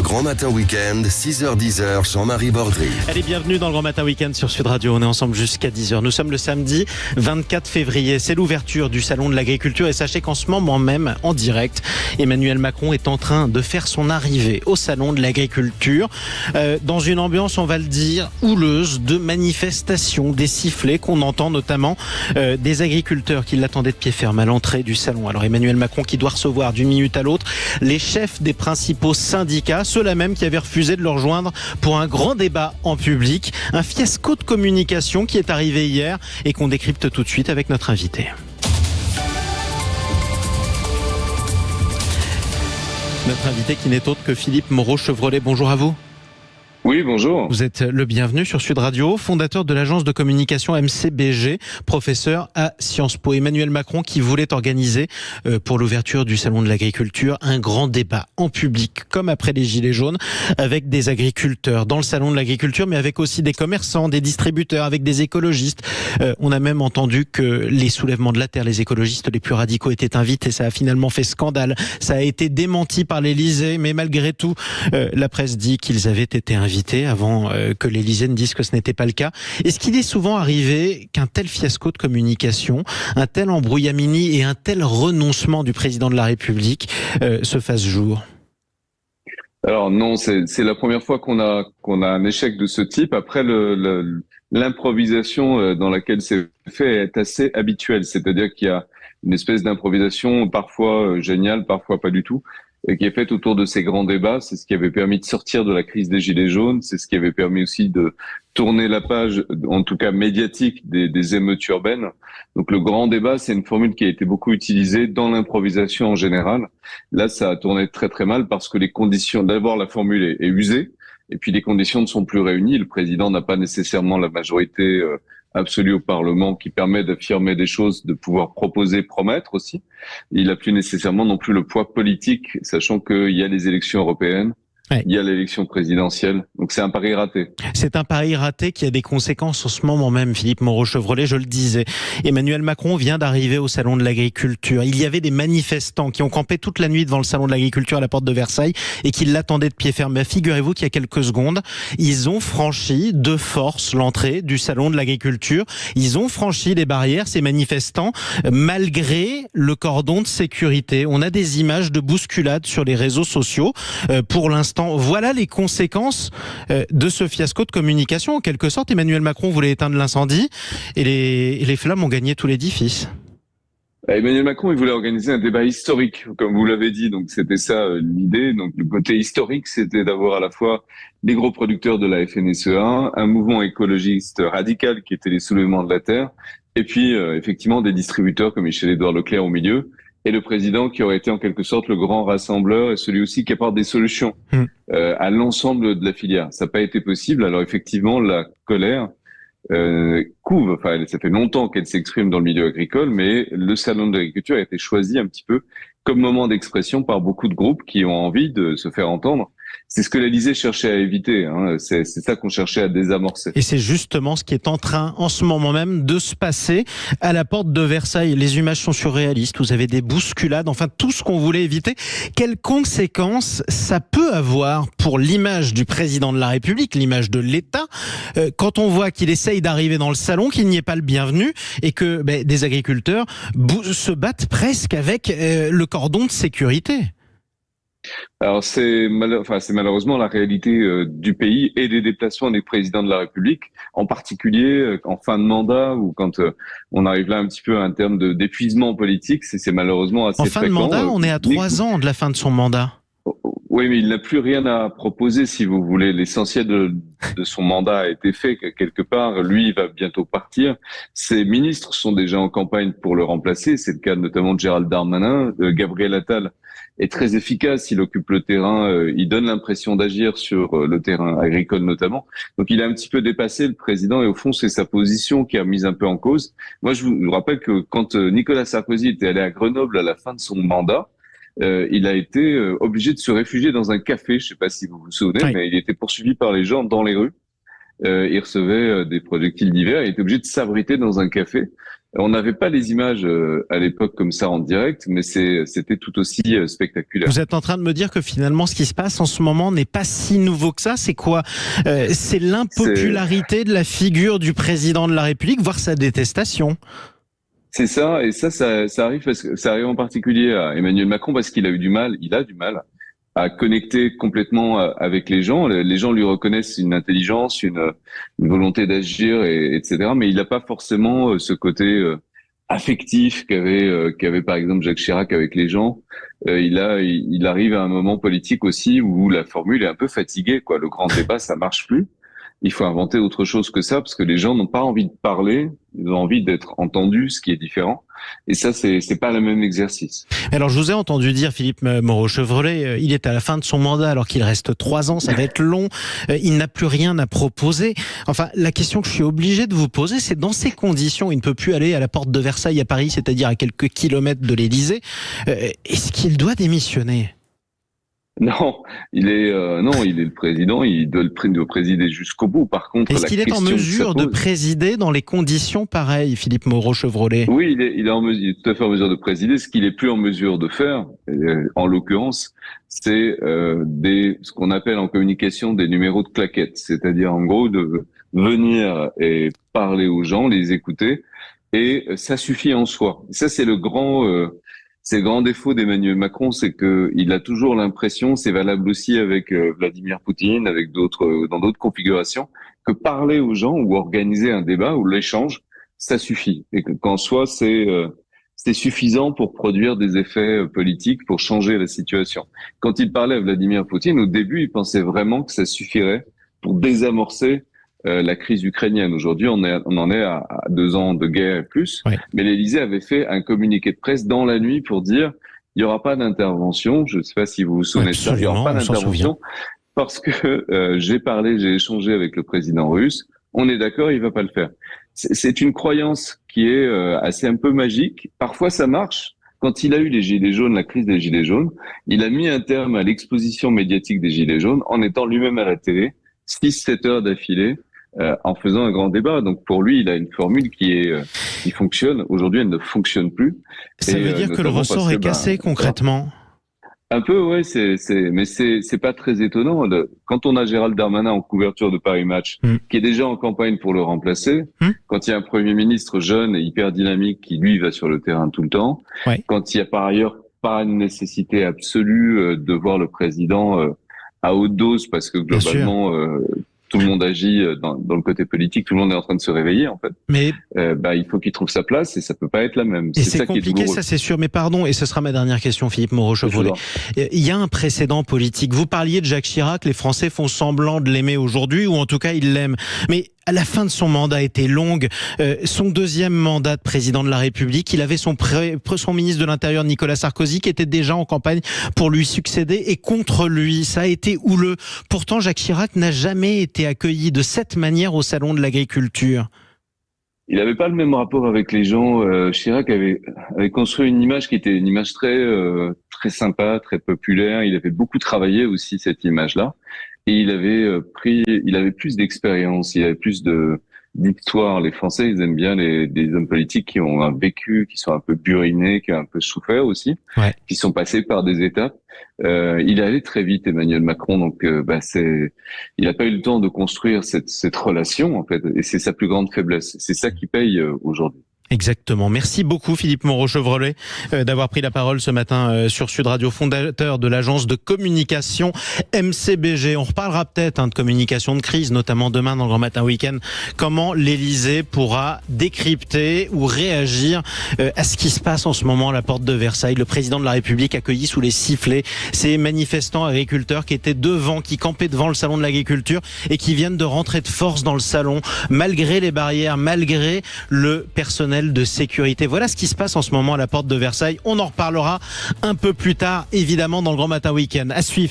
Grand Matin Week-end, 6h-10h, Jean-Marie Bordry. Allez, bienvenue dans le Grand Matin Week-end sur Sud Radio. On est ensemble jusqu'à 10h. Nous sommes le samedi 24 février. C'est l'ouverture du Salon de l'Agriculture. Et sachez qu'en ce moment même, en direct, Emmanuel Macron est en train de faire son arrivée au Salon de l'Agriculture. Dans une ambiance, on va le dire, houleuse de manifestations, des sifflets qu'on entend notamment des agriculteurs qui l'attendaient de pied ferme à l'entrée du Salon. Alors Emmanuel Macron qui doit recevoir d'une minute à l'autre les chefs des principaux syndicats, ceux-là même qui avaient refusé de le rejoindre pour un grand débat en public. Un fiasco de communication qui est arrivé hier et qu'on décrypte tout de suite avec notre invité. Notre invité qui n'est autre que Philippe Moreau-Chevrolet. Bonjour à vous. Oui, bonjour. Vous êtes le bienvenu sur Sud Radio, fondateur de l'agence de communication MCBG, professeur à Sciences Po. Emmanuel Macron qui voulait organiser pour l'ouverture du Salon de l'Agriculture un grand débat en public, comme après les Gilets jaunes, avec des agriculteurs dans le Salon de l'Agriculture, mais avec aussi des commerçants, des distributeurs, avec des écologistes. On a même entendu que les soulèvements de la terre, les écologistes les plus radicaux étaient invités. Ça a finalement fait scandale. Ça a été démenti par l'Élysée, mais malgré tout, la presse dit qu'ils avaient été invités avant que l'Élysée ne dise que ce n'était pas le cas. Est-ce qu'il est souvent arrivé qu'un tel fiasco de communication, un tel embrouillamini et un tel renoncement du président de la République se fassent jour ? Alors non, c'est la première fois qu'on a un échec de ce type. Après, l'improvisation dans laquelle c'est fait est assez habituelle. C'est-à-dire qu'il y a une espèce d'improvisation parfois géniale, parfois pas du tout, qui est faite autour de ces grands débats. C'est ce qui avait permis de sortir de la crise des Gilets jaunes. C'est ce qui avait permis aussi de tourner la page, en tout cas médiatique, des émeutes urbaines. Donc le grand débat, c'est une formule qui a été beaucoup utilisée dans l'improvisation en général. Là, ça a tourné très très mal parce que les conditions, d'abord la formule est usée, et puis les conditions ne sont plus réunies. Le président n'a pas nécessairement la majorité absolue au Parlement qui permet d'affirmer des choses, de pouvoir proposer, promettre aussi. Il n'a plus nécessairement non plus le poids politique, sachant qu'il y a les élections européennes. Ouais. Il y a l'élection présidentielle, donc c'est un pari raté. C'est un pari raté qui a des conséquences en ce moment même, Philippe Moreau-Chevrolet, je le disais. Emmanuel Macron vient d'arriver au Salon de l'Agriculture. Il y avait des manifestants qui ont campé toute la nuit devant le Salon de l'Agriculture à la porte de Versailles et qui l'attendaient de pied ferme. Mais figurez-vous qu'il y a quelques secondes, ils ont franchi de force l'entrée du Salon de l'Agriculture. Ils ont franchi les barrières, ces manifestants, malgré le cordon de sécurité. On a des images de bousculades sur les réseaux sociaux. Pour l'instant, voilà les conséquences de ce fiasco de communication. En quelque sorte, Emmanuel Macron voulait éteindre l'incendie et les flammes ont gagné tout l'édifice. Emmanuel Macron, il voulait organiser un débat historique, comme vous l'avez dit. Donc c'était ça l'idée. Donc le côté historique, c'était d'avoir à la fois les gros producteurs de la FNSEA, un mouvement écologiste radical qui était les soulèvements de la terre, et puis effectivement des distributeurs comme Michel-Édouard Leclerc au milieu. Et le président qui aurait été en quelque sorte le grand rassembleur et celui aussi qui apporte des solutions à l'ensemble de la filière. Ça n'a pas été possible. Alors effectivement, la colère couve. Enfin, ça fait longtemps qu'elle s'exprime dans le milieu agricole, mais le salon de l'agriculture a été choisi un petit peu comme moment d'expression par beaucoup de groupes qui ont envie de se faire entendre. C'est ce que l'Élysée cherchait à éviter, hein. C'est ça qu'on cherchait à désamorcer. Et c'est justement ce qui est en train, en ce moment même, de se passer à la porte de Versailles. Les images sont surréalistes, vous avez des bousculades, enfin tout ce qu'on voulait éviter. Quelles conséquences ça peut avoir pour l'image du président de la République, l'image de l'État, quand on voit qu'il essaye d'arriver dans le salon, qu'il n'y est pas le bienvenu, et que des agriculteurs se battent presque avec le cordon de sécurité? Alors c'est malheureusement la réalité du pays et des déplacements des présidents de la République, en particulier en fin de mandat ou quand on arrive là un petit peu à un terme d'épuisement politique, c'est malheureusement assez fréquent. En fin de mandat, on est à 3 ans de la fin de son mandat. Oui, mais il n'a plus rien à proposer, si vous voulez. L'essentiel de son mandat a été fait quelque part. Lui, il va bientôt partir. Ses ministres sont déjà en campagne pour le remplacer. C'est le cas notamment de Gérald Darmanin. Gabriel Attal est très efficace. Il occupe le terrain. Il donne l'impression d'agir sur le terrain agricole notamment. Donc, il a un petit peu dépassé le président et au fond, c'est sa position qui a mis un peu en cause. Moi, je vous rappelle que quand Nicolas Sarkozy était allé à Grenoble à la fin de son mandat, il a été obligé de se réfugier dans un café. Je ne sais pas si vous vous souvenez, oui. Mais il était poursuivi par les gens dans les rues. Il recevait des projectiles divers. Il était obligé de s'abriter dans un café. On n'avait pas les images à l'époque comme ça en direct, mais c'était tout aussi spectaculaire. Vous êtes en train de me dire que finalement, ce qui se passe en ce moment n'est pas si nouveau que ça. C'est quoi? C'est l'impopularité de la figure du président de la République, voire sa détestation. C'est ça, et ça arrive parce que ça arrive en particulier à Emmanuel Macron parce qu'il a du mal à connecter complètement avec les gens. Les gens lui reconnaissent une intelligence, une volonté d'agir, etc. Mais il n'a pas forcément ce côté affectif qu'avait par exemple Jacques Chirac avec les gens. Il arrive à un moment politique aussi où la formule est un peu fatiguée, quoi. Le grand débat, ça marche plus. Il faut inventer autre chose que ça parce que les gens n'ont pas envie de parler, ils ont envie d'être entendus, ce qui est différent. Et ça, c'est pas le même exercice. Alors, je vous ai entendu dire, Philippe Moreau-Chevrolet, il est à la fin de son mandat alors qu'il reste 3 ans, ça va être long. Il n'a plus rien à proposer. Enfin, la question que je suis obligé de vous poser, c'est dans ces conditions, il ne peut plus aller à la porte de Versailles à Paris, c'est-à-dire à quelques kilomètres de l'Élysée. Est-ce qu'il doit démissionner ? Non, il est le président, il doit le présider jusqu'au bout. Par contre, est-ce qu'il est en mesure de présider dans les conditions pareilles, Philippe Moreau-Chevrolet ? Oui, il est tout à fait en mesure de présider. Ce qu'il est plus en mesure de faire, en l'occurrence, c'est ce qu'on appelle en communication des numéros de claquettes, c'est-à-dire en gros de venir et parler aux gens, les écouter, et ça suffit en soi. Ça, c'est le grand défaut d'Emmanuel Macron, c'est que il a toujours l'impression, c'est valable aussi avec Vladimir Poutine, avec dans d'autres configurations, que parler aux gens ou organiser un débat ou l'échange, ça suffit. Et qu'en soi, c'est suffisant pour produire des effets politiques, pour changer la situation. Quand il parlait à Vladimir Poutine, au début, il pensait vraiment que ça suffirait pour désamorcer la crise ukrainienne. Aujourd'hui, on en est à 2 ans de guerre et plus. Oui. Mais l'Élysée avait fait un communiqué de presse dans la nuit pour dire il n'y aura pas d'intervention. Je ne sais pas si vous vous souvenez de ça. Il n'y aura pas d'intervention parce que j'ai échangé avec le président russe. On est d'accord, il va pas le faire. C'est une croyance qui est assez un peu magique. Parfois, ça marche. Quand il a eu les gilets jaunes, la crise des gilets jaunes, il a mis un terme à l'exposition médiatique des gilets jaunes en étant lui-même à la télé 6-7 heures d'affilée. En faisant un grand débat. Donc pour lui, il a une formule qui fonctionne. Aujourd'hui, elle ne fonctionne plus. Ça veut dire que le ressort est cassé concrètement. Un peu, ouais. Mais c'est pas très étonnant. Quand on a Gérald Darmanin en couverture de Paris Match, qui est déjà en campagne pour le remplacer, quand il y a un Premier ministre jeune et hyper dynamique qui lui va sur le terrain tout le temps, quand il y a par ailleurs pas une nécessité absolue de voir le président à haute dose parce que globalement tout le monde agit dans le côté politique, tout le monde est en train de se réveiller en fait. Mais il faut qu'il trouve sa place et ça peut pas être la même. Et c'est compliqué, ça c'est sûr. Mais pardon, et ce sera ma dernière question, Philippe Moreau-Chevrolet. Il y a un précédent politique. Vous parliez de Jacques Chirac, les Français font semblant de l'aimer aujourd'hui, ou en tout cas ils l'aiment. Mais à la fin de son mandat était longue. Son 2e mandat de président de la République, il avait son ministre de l'Intérieur, Nicolas Sarkozy, qui était déjà en campagne pour lui succéder. Et contre lui, ça a été houleux. Pourtant, Jacques Chirac n'a jamais été accueilli de cette manière au Salon de l'Agriculture. Il n'avait pas le même rapport avec les gens. Chirac avait construit une image qui était une image très sympa, très populaire. Il avait beaucoup travaillé aussi cette image-là. Et il avait plus d'expérience, il avait plus d'histoire. Les Français, ils aiment bien des hommes politiques qui ont un vécu, qui sont un peu burinés, qui ont un peu souffert aussi, qui sont passés par des étapes. Il est allé très vite, Emmanuel Macron, donc il n'a pas eu le temps de construire cette relation en fait, et c'est sa plus grande faiblesse. C'est ça qui paye aujourd'hui. Exactement. Merci beaucoup Philippe Moreau-Chevrolet d'avoir pris la parole ce matin sur Sud Radio, fondateur de l'agence de communication MCBG. On reparlera peut-être de communication de crise, notamment demain dans le Grand Matin Week-end. Comment l'Élysée pourra décrypter ou réagir à ce qui se passe en ce moment à la porte de Versailles. Le président de la République accueilli sous les sifflets ces manifestants agriculteurs qui étaient qui campaient devant le salon de l'agriculture et qui viennent de rentrer de force dans le salon, malgré les barrières, malgré le personnel de sécurité. Voilà ce qui se passe en ce moment à la porte de Versailles. On en reparlera un peu plus tard, évidemment, dans le Grand Matin Week-end. À suivre.